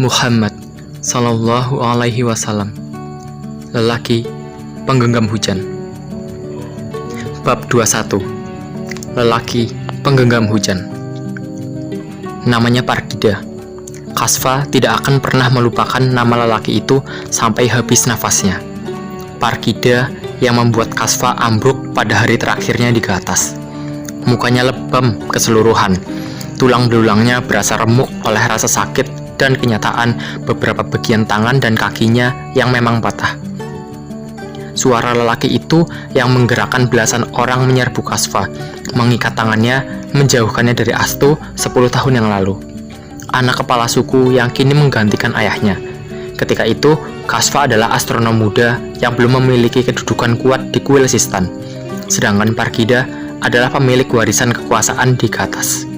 Muhammad Sallallahu Alaihi Wasallam, lelaki penggenggam hujan. Bab 21. Lelaki penggenggam hujan. Namanya Parkida. Kasfa tidak akan pernah melupakan nama lelaki itu sampai habis nafasnya. Parkida yang membuat Kasfa ambruk pada hari terakhirnya di atas. Mukanya lebam keseluruhan. Tulang belulangnya berasa remuk oleh rasa sakit dan kenyataan beberapa bagian tangan dan kakinya yang memang patah. Suara lelaki itu yang menggerakkan belasan orang menyerbu Kasfa, mengikat tangannya, menjauhkannya dari Astu 10 tahun yang lalu. Anak kepala suku yang kini menggantikan ayahnya. Ketika itu, Kasfa adalah astronom muda yang belum memiliki kedudukan kuat di kuil Sistan, sedangkan Parkida adalah pemilik warisan kekuasaan di atas.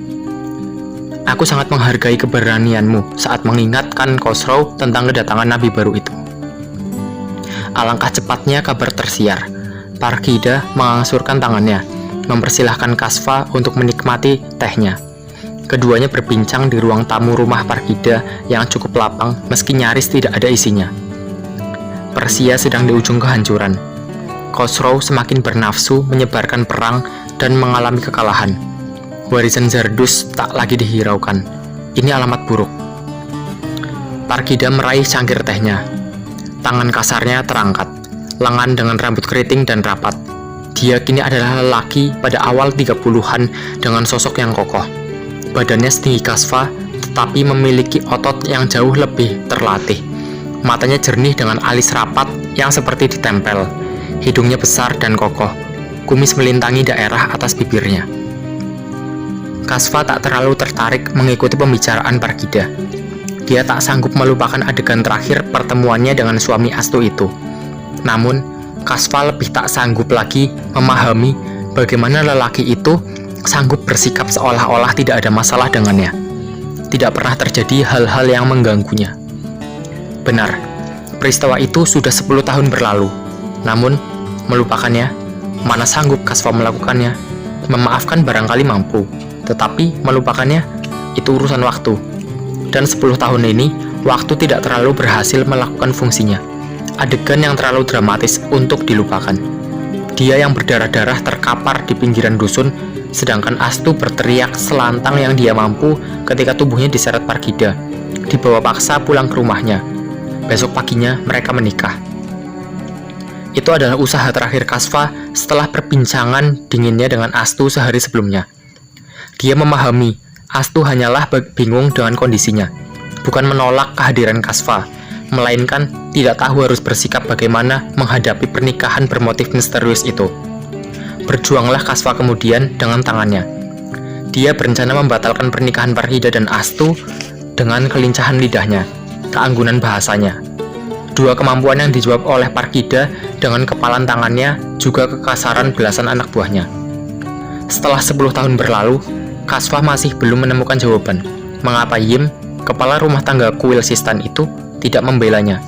Aku sangat menghargai keberanianmu saat mengingatkan Khosrow tentang kedatangan nabi baru itu. Alangkah cepatnya kabar tersiar. Parkida mengangsurkan tangannya, mempersilahkan Kasfa untuk menikmati tehnya. Keduanya berbincang di ruang tamu rumah Parkida yang cukup lapang meski nyaris tidak ada isinya. Persia sedang di ujung kehancuran. Khosrow semakin bernafsu menyebarkan perang dan mengalami kekalahan. Warisan Zardus tak lagi dihiraukan. Ini alamat buruk. Parkida meraih cangkir tehnya. Tangan kasarnya terangkat, lengan dengan rambut keriting dan rapat. Dia kini adalah lelaki pada awal 30-an dengan sosok yang kokoh. Badannya setinggi Kasfa, tetapi memiliki otot yang jauh lebih terlatih. Matanya jernih dengan alis rapat yang seperti ditempel. Hidungnya besar dan kokoh. Kumis melintangi daerah atas bibirnya. Kasfa tak terlalu tertarik mengikuti pembicaraan Parkida. Dia tak sanggup melupakan adegan terakhir pertemuannya dengan suami Astu itu. Namun, Kasfa lebih tak sanggup lagi memahami bagaimana lelaki itu sanggup bersikap seolah-olah tidak ada masalah dengannya. Tidak pernah terjadi hal-hal yang mengganggunya. Benar, peristiwa itu sudah 10 tahun berlalu. Namun, melupakannya, mana sanggup Kasfa melakukannya. Memaafkan barangkali mampu, tetapi melupakannya itu urusan waktu. Dan 10 tahun ini, waktu tidak terlalu berhasil melakukan fungsinya. Adegan yang terlalu dramatis untuk dilupakan. Dia yang berdarah-darah terkapar di pinggiran dusun, sedangkan Astu berteriak selantang yang dia mampu ketika tubuhnya diseret Parkida, dibawa paksa pulang ke rumahnya. Besok paginya mereka menikah. Itu adalah usaha terakhir Kasfa setelah perbincangan dinginnya dengan Astu sehari sebelumnya. Dia memahami Astu hanyalah bingung dengan kondisinya, bukan menolak kehadiran Kasfa, melainkan tidak tahu harus bersikap bagaimana menghadapi pernikahan bermotif misterius itu. Berjuanglah Kasfa kemudian dengan tangannya. Dia berencana membatalkan pernikahan Parkida dan Astu dengan kelincahan lidahnya, keanggunan bahasanya. Dua kemampuan yang dijawab oleh Parkida dengan kepalan tangannya, juga kekasaran belasan anak buahnya. Setelah 10 tahun berlalu, Kasfa masih belum menemukan jawaban mengapa Yim, kepala rumah tangga kuil Sistan itu, tidak membelanya.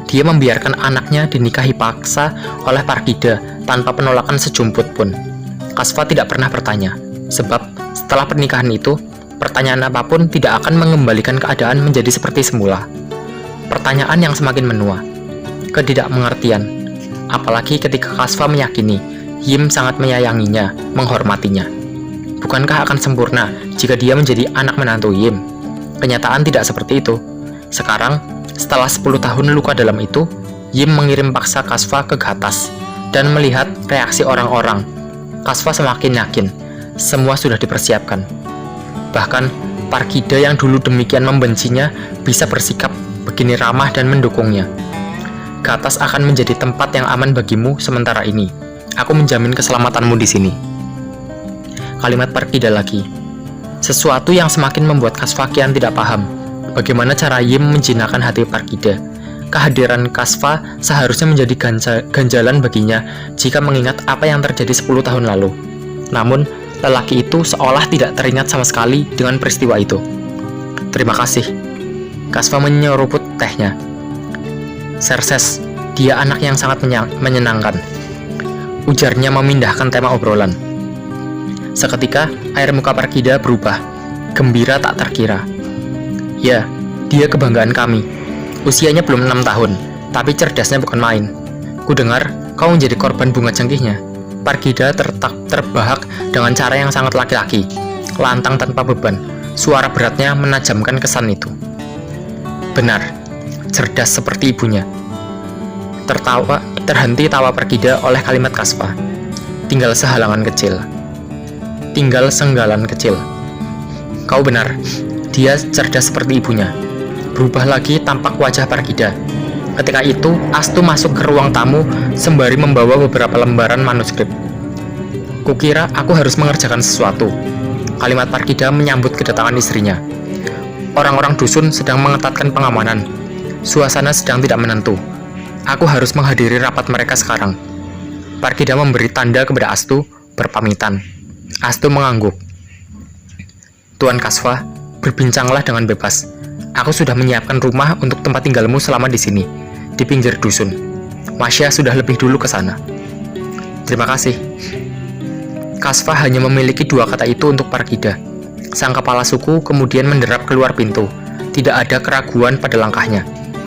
Dia membiarkan anaknya dinikahi paksa oleh Parkida tanpa penolakan sejumput pun. Kasfa tidak pernah bertanya, sebab setelah pernikahan itu, pertanyaan apapun tidak akan mengembalikan keadaan menjadi seperti semula. Pertanyaan yang semakin menua, ketidakmengertian, apalagi ketika Kasfa meyakini Yim sangat menyayanginya, menghormatinya. Bukankah akan sempurna jika dia menjadi anak menantu Yim? Kenyataan tidak seperti itu. Sekarang, setelah 10 tahun luka dalam itu, Yim mengirim paksa Kasfa ke atas dan melihat reaksi orang-orang. Kasfa semakin yakin semua sudah dipersiapkan. Bahkan, Parkida yang dulu demikian membencinya bisa bersikap begini ramah dan mendukungnya. Gatas akan menjadi tempat yang aman bagimu sementara ini. Aku menjamin keselamatanmu di sini. Kalimat Parkida lagi. Sesuatu yang semakin membuat Kasfa kian tidak paham. Bagaimana cara Yim menjinakkan hati Parkida. Kehadiran Kasfa seharusnya menjadi ganjalan baginya jika mengingat apa yang terjadi 10 tahun lalu. Namun, lelaki itu seolah tidak teringat sama sekali dengan peristiwa itu. Terima kasih. Kasfa menyeruput tehnya. Serses, dia anak yang sangat menyenangkan. Ujarnya memindahkan tema obrolan. Seketika, air muka Parkida berubah. Gembira tak terkira. Ya, Dia kebanggaan kami. Usianya belum 6 tahun, tapi cerdasnya bukan main. Kudengar kau menjadi korban bunga jangkihnya. Pargida terbahak dengan cara yang sangat laki-laki, lantang tanpa beban. Suara beratnya menajamkan kesan itu. Benar, cerdas seperti ibunya. Terhenti tawa Pargida oleh kalimat Kasva. Tinggal senggalan kecil. Kau benar, dia cerdas seperti ibunya. Berubah lagi tampak wajah Pargida. Ketika itu, Astu masuk ke ruang tamu sembari membawa beberapa lembaran manuskrip. Kukira aku harus mengerjakan sesuatu. Kalimat Pargida menyambut kedatangan istrinya. Orang-orang dusun sedang mengetatkan pengamanan. Suasana sedang tidak menentu. Aku harus menghadiri rapat mereka sekarang. Pargida memberi tanda kepada Astu, berpamitan. Astu mengangguk. Tuan Kasva, berbincanglah dengan bebas. Aku sudah menyiapkan rumah untuk tempat tinggalmu selama di sini, di pinggir dusun. Masya sudah lebih dulu ke sana. Terima kasih. Kasva hanya memiliki 2 kata itu untuk Pargida. Sang kepala suku kemudian menderap keluar pintu. Tidak ada keraguan pada langkahnya.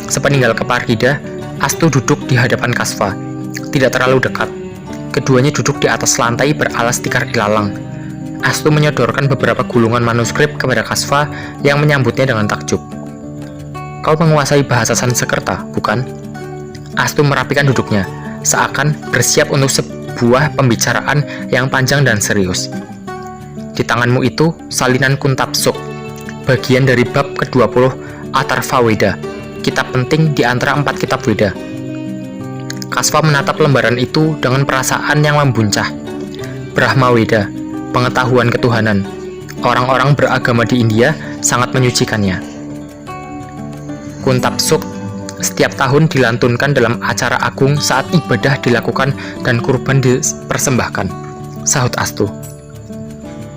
Sepeninggal ke Pargida, Astu duduk di hadapan Kasva. Tidak terlalu dekat. Keduanya duduk di atas lantai beralas tikar ilalang. Astu menyodorkan beberapa gulungan manuskrip kepada Kasva yang menyambutnya dengan takjub. Kau menguasai bahasa Sanskerta, bukan? Astu merapikan duduknya, seakan bersiap untuk sebuah pembicaraan yang panjang dan serius. Di tanganmu itu salinan Kuntapsuk, bagian dari bab ke-20 Atharva Weda, kitab penting di antara 4 kitab Weda. Kasva menatap lembaran itu dengan perasaan yang membuncah. Brahma Weda, pengetahuan ketuhanan. Orang-orang beragama di India sangat menyucikannya. Kuntapsuk setiap tahun dilantunkan dalam acara agung saat ibadah dilakukan dan kurban dipersembahkan, sahut Astu.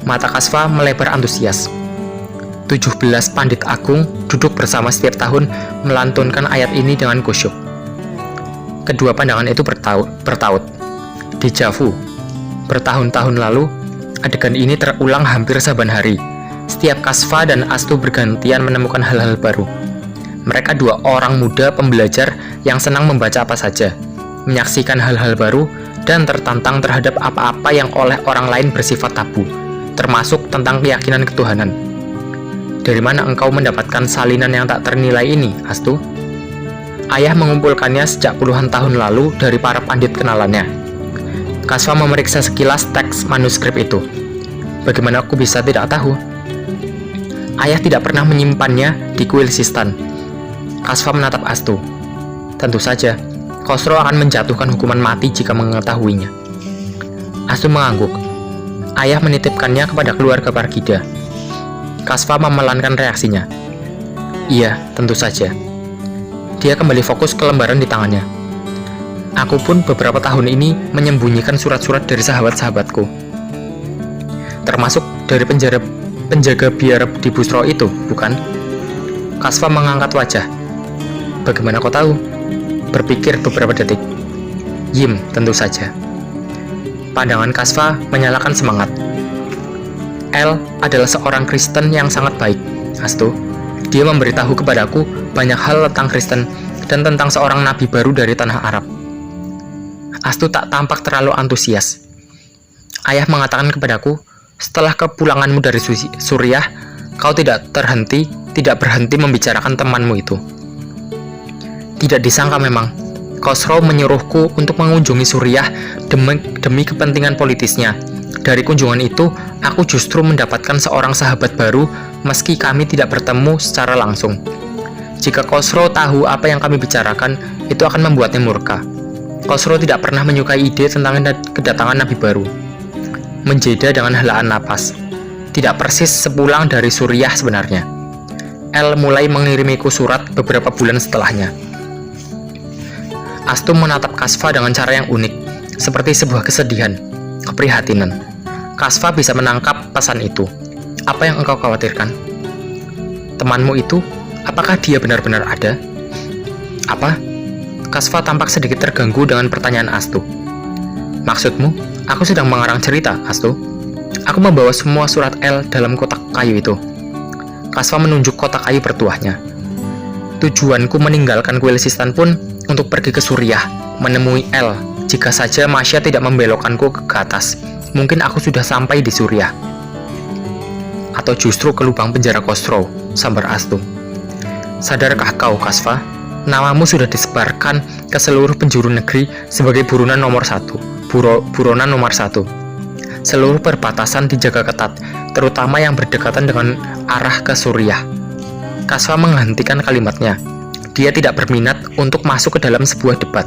Mata Kasva melebar antusias. 17 pandit agung duduk bersama setiap tahun melantunkan ayat ini dengan kusyuk. Kedua pandangan itu bertaut. Deja vu. Bertahun-tahun lalu, adegan ini terulang hampir saban hari. Setiap Kasva dan Astu bergantian menemukan hal-hal baru. Mereka 2 orang muda pembelajar yang senang membaca apa saja, menyaksikan hal-hal baru, dan tertantang terhadap apa-apa yang oleh orang lain bersifat tabu, termasuk tentang keyakinan ketuhanan. Dari mana engkau mendapatkan salinan yang tak ternilai ini, Astu? Ayah mengumpulkannya sejak puluhan tahun lalu dari para pandit kenalannya. Kasva memeriksa sekilas teks manuskrip itu. Bagaimana aku bisa tidak tahu? Ayah tidak pernah menyimpannya di kuil Sistan. Kasva menatap Astu. Tentu saja, Khosrow akan menjatuhkan hukuman mati jika mengetahuinya. Astu mengangguk. Ayah menitipkannya kepada keluarga Pargida. Kasva memelankan reaksinya. Iya, tentu saja. Dia kembali fokus ke lembaran di tangannya. Aku pun beberapa tahun ini menyembunyikan surat-surat dari sahabat-sahabatku. Termasuk dari penjaga biara di Busro itu, bukan? Kasva mengangkat wajah. Bagaimana kau tahu? Berpikir beberapa detik. Yim, tentu saja. Pandangan Kasva menyalakan semangat. El adalah seorang Kristen yang sangat baik, Astu. Dia memberitahu kepadaku banyak hal tentang Kristen dan tentang seorang nabi baru dari tanah Arab. Astu tak tampak terlalu antusias. Ayah mengatakan kepadaku, setelah kepulanganmu dari Suriah, kau tidak berhenti membicarakan temanmu itu. Tidak disangka memang, Khosrow menyuruhku untuk mengunjungi Suriah demi kepentingan politisnya. Dari kunjungan itu, aku justru mendapatkan seorang sahabat baru meski kami tidak bertemu secara langsung. Jika Khosrow tahu apa yang kami bicarakan, itu akan membuatnya murka. Khosrow tidak pernah menyukai ide tentang kedatangan nabi baru. Menjeda dengan helaan napas. Tidak persis sepulang dari Suriah sebenarnya. El mulai mengirimiku surat beberapa bulan setelahnya. Astu menatap Kasva dengan cara yang unik, seperti sebuah kesedihan, keprihatinan. Kasva bisa menangkap pesan itu. Apa yang engkau khawatirkan? Temanmu itu, apakah dia benar-benar ada? Apa? Kasva tampak sedikit terganggu dengan pertanyaan Astu. Maksudmu, aku sedang mengarang cerita, Astu. Aku membawa semua surat El dalam kotak kayu itu. Kasva menunjuk kotak kayu bertuahnya. Tujuanku meninggalkan kuil sistan pun untuk pergi ke Suriah, menemui El. Jika saja Masya tidak membelokkanku ke atas, mungkin aku sudah sampai di Suriah. Atau justru ke lubang penjara Khosrow, sambar Astu. Sadarkah kau, Kasva? Namamu sudah disebarkan ke seluruh penjuru negeri sebagai buronan nomor 1. Buronan nomor 1. Seluruh perbatasan dijaga ketat, terutama yang berdekatan dengan arah ke Suriah. Kasva menghentikan kalimatnya. Dia tidak berminat untuk masuk ke dalam sebuah debat.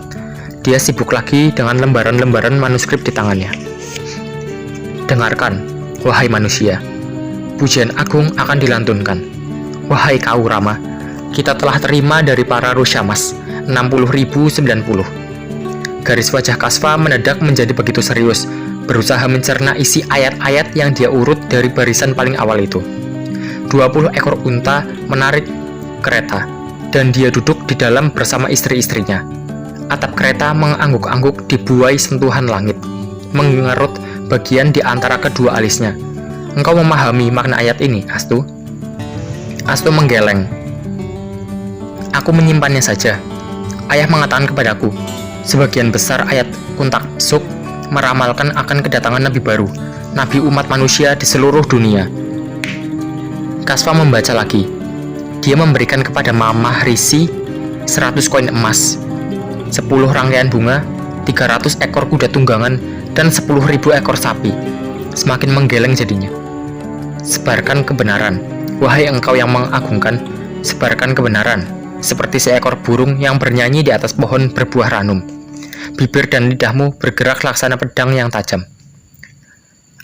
Dia sibuk lagi dengan lembaran-lembaran manuskrip di tangannya. Dengarkan, wahai manusia. Pujian agung akan dilantunkan. Wahai kau Rama, kita telah terima dari para Rusyamas 60.090. Garis wajah Kasva mendadak menjadi begitu serius, berusaha mencerna isi ayat-ayat yang dia urut dari barisan paling awal itu. 20 ekor unta menarik kereta, dan dia duduk di dalam bersama istri-istrinya. Atap kereta mengangguk-angguk di buai sentuhan langit, mengerut bagian di antara kedua alisnya. Engkau memahami makna ayat ini, Astu? Astu menggeleng. Aku menyimpannya saja. Ayah mengatakan kepadaku, sebagian besar ayat Kuntak Suk meramalkan akan kedatangan Nabi baru, Nabi umat manusia di seluruh dunia. Kasva membaca lagi. Dia memberikan kepada Mamah Risi 100 koin emas, 10 rangkaian bunga, 300 ekor kuda tunggangan, dan 10.000 ekor sapi. Semakin menggeleng jadinya. Sebarkan kebenaran, wahai engkau yang mengagungkan, sebarkan kebenaran, seperti seekor burung yang bernyanyi di atas pohon berbuah ranum. Bibir dan lidahmu bergerak laksana pedang yang tajam.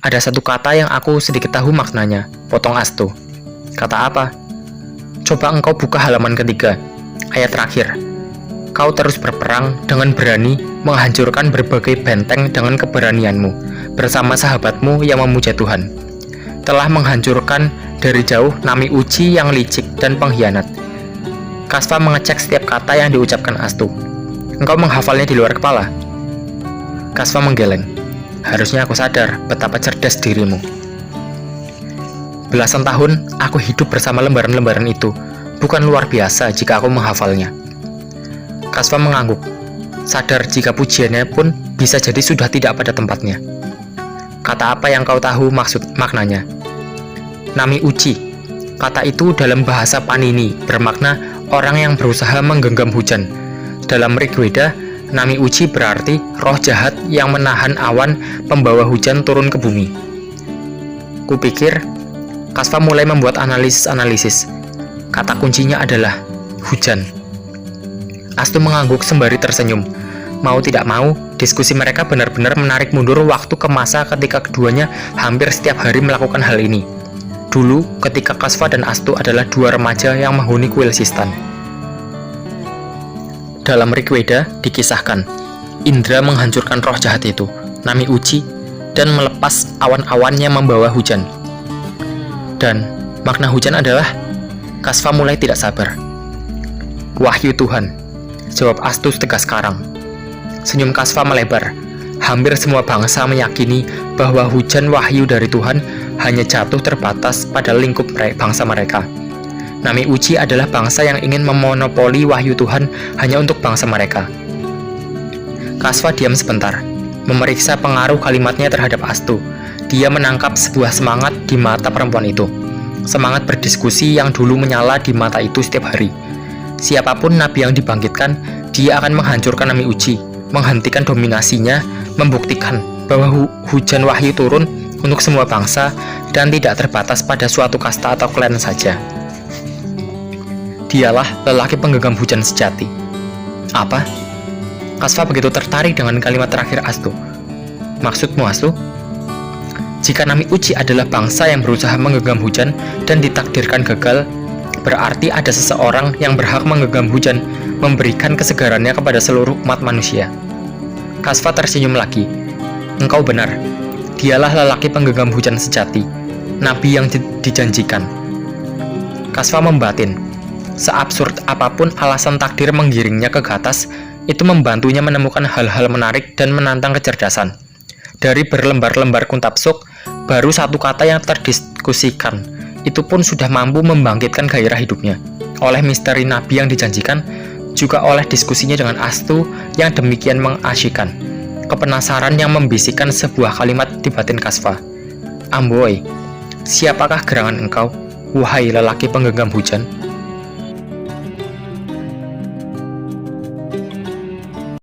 Ada satu kata yang aku sedikit tahu maknanya, potong Astu. Kata apa? Coba engkau buka halaman ketiga, ayat terakhir. Kau terus berperang dengan berani, menghancurkan berbagai benteng dengan keberanianmu, bersama sahabatmu yang memuja Tuhan. Telah menghancurkan dari jauh Nami Uci yang licik dan pengkhianat. Kasva mengecek setiap kata yang diucapkan Astu. Engkau menghafalnya di luar kepala? Kasva menggeleng. Harusnya aku sadar betapa cerdas dirimu. Belasan tahun, aku hidup bersama lembaran-lembaran itu. Bukan luar biasa jika aku menghafalnya. Kasva mengangguk, sadar jika pujiannya pun bisa jadi sudah tidak pada tempatnya. Kata apa yang kau tahu maknanya? Nami Uci. Kata itu dalam bahasa Panini bermakna orang yang berusaha menggenggam hujan. Dalam Rigveda, Nami Uci berarti roh jahat yang menahan awan pembawa hujan turun ke bumi. Kupikir Kasva mulai membuat analisis. Kata kuncinya adalah hujan. Astu mengangguk sembari tersenyum. Mau tidak mau, diskusi mereka benar-benar menarik mundur waktu ke masa ketika keduanya hampir setiap hari melakukan hal ini. Dulu, ketika Kasva dan Astu adalah dua remaja yang menghuni kuil sistan. Dalam Rigveda dikisahkan, Indra menghancurkan roh jahat itu, Nami Uci, dan melepas awan-awan yang membawa hujan. Dan makna hujan adalah, Kasva mulai tidak sabar. Wahyu Tuhan, jawab Astu tegas karang. Senyum Kasva melebar. Hampir semua bangsa meyakini bahwa hujan wahyu dari Tuhan hanya jatuh terbatas pada lingkup bangsa mereka. Nami Uci adalah bangsa yang ingin memonopoli wahyu Tuhan hanya untuk bangsa mereka. Kasva diam sebentar, memeriksa pengaruh kalimatnya terhadap Astu. Dia menangkap sebuah semangat di mata perempuan itu. Semangat berdiskusi yang dulu menyala di mata itu setiap hari. Siapapun nabi yang dibangkitkan, dia akan menghancurkan Nami Uci, menghentikan dominasinya, membuktikan bahwa hujan wahyu turun untuk semua bangsa dan tidak terbatas pada suatu kasta atau klan saja. Dialah lelaki penggenggam hujan sejati. Apa? Kasva begitu tertarik dengan kalimat terakhir Astu. Maksudmu, Astu? Jika Nami Uci adalah bangsa yang berusaha menggenggam hujan dan ditakdirkan gagal, berarti ada seseorang yang berhak menggenggam hujan, memberikan kesegarannya kepada seluruh umat manusia. Kasva tersenyum lagi. Engkau benar. Dialah lelaki penggenggam hujan sejati, nabi yang dijanjikan. Kasva membatin. Seabsurd apapun alasan takdir menggiringnya ke atas, itu membantunya menemukan hal-hal menarik dan menantang kecerdasan. Dari berlembar-lembar Kuntapsuk, baru satu kata yang terdiskusikan, itu pun sudah mampu membangkitkan gairah hidupnya. oleh misteri Nabi yang dijanjikan, juga oleh diskusinya dengan Astu yang demikian mengasyikkan, kepenasaran yang membisikkan sebuah kalimat di batin Kasfa. Amboi, siapakah gerangan engkau, wahai lelaki penggenggam hujan?